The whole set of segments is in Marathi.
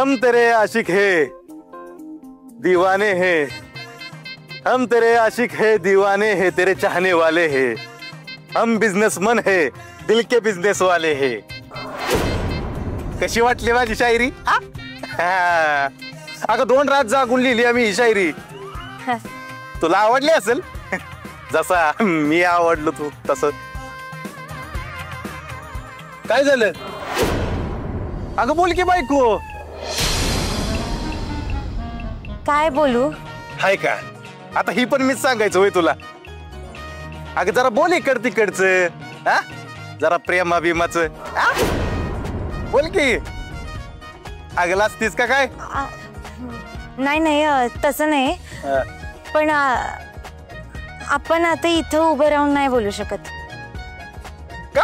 हम तेरे आशिक है दीवाने हैं, हम तेरे आशिक है दीवाने हैं, तेरे चाहने वाले हैं, हम बिझनेसमन है दिल के बिझनेस वाले हैं. कशी वाटली माझी शायरी? अगं 2 रात जागून लिहिली आम्ही ही शायरी. तुला आवडली असेल जसा मी आवडलो तू तसं. काय झालं? अगं बोल की बायको. काय बोलू? हाय का आता ही पण मीच सांगायचं होय तुला. अगं जरा बोल इकड तिकडचं. हा जरा प्रेमाभिमाचं बोल की. अगं लाजतीस का काय? नाही नाही तसं नाही, पण आपण आता इथं उभं राहून नाही बोलू शकत. का?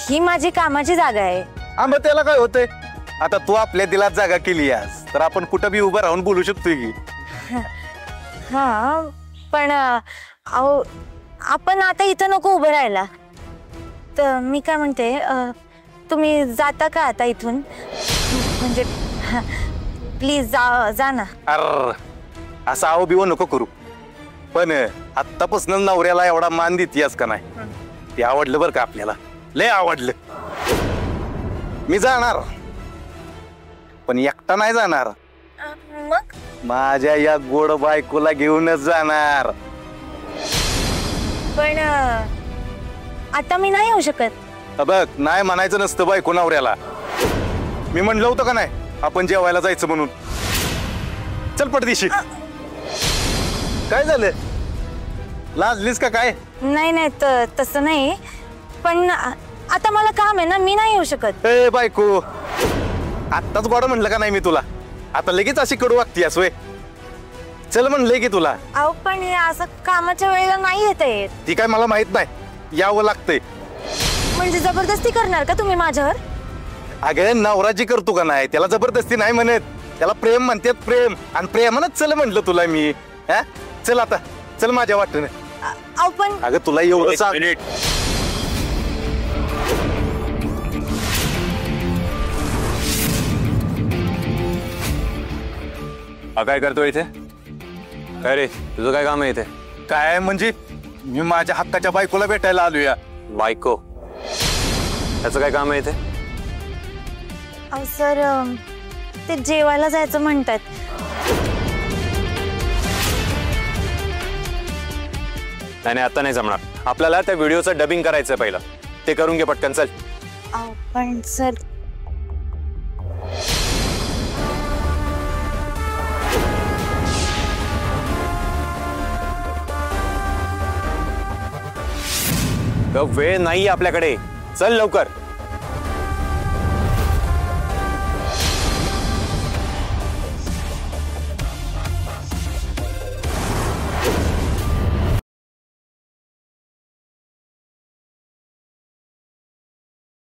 ही माझी कामाची जागा आहे. मग त्याला काय होतंय? आता तू आपल्या दिलात जागा केली आहेस तर आपण कुठं बी उभं राहून बोलू शकतोय की. हा पण अहो आपण आता इथं नको उभं राहायला. तर मी काय म्हणते, तुम्ही जाता का आता इथून? म्हणजे प्लीज जा ना. अर असं आव बिव नको करू. पण आत्तापासून नवऱ्याला एवढा मान देतीयस का नाही ते आवडलं बरं का आपल्याला. लय आवडलं. मी जाणार पण एकटा नाही जाणार. मग माझ्या या गोड बायकोला घेऊनच जाणार. पण आता मी नाही येऊ शकत. बघ नाही म्हणायचं नसतं बायको नवऱ्याला. मी म्हणलं होतं का नाही आपण जेवायला जायचं म्हणून. चल पटदिशी. काय झालं? लाजलीस का काय? नाही नाही तसं नाही, पण आता मला काम आहे ना, मी नाही येऊ शकत. ए बायको आत्ताच गोड म्हणलं का नाही मी तुला? आता लगेच अशी कडू वागतीयस वय. चल म्हणलंय की तुला. अहो पण असं कामाच्या वेळेला नाही येत आहे. ती काय मला माहित नाही, यावं लागतंय. म्हणजे जबरदस्ती करणार का तुम्ही माझ्यावर? अगं नवराजी करतो का नाही त्याला जबरदस्ती नाही म्हणत, त्याला प्रेम म्हणतात. प्रेम आणि प्रेमानच चल म्हणलं तुला मी. चल आता चल माझ्या वाटेने. अहो पण अगं तुला एवढं सांग. काय करतोय इथे? काय रे तुझं काय काम आहे इथे? काय म्हणजे मी माझ्या हक्काच्या बायकोला भेटायला आलोया. बायको? त्याचं काय काम आहे इथे? अहो सर ते जेवायला जायचं म्हणतात. नाही आता नाही जमणार. आपल्याला त्या व्हिडिओचं डबिंग करायचं पहिलं. ते करून घे पटकन. चल. अहो पण सर वेळ नाही आपल्याकडे. चल लवकर.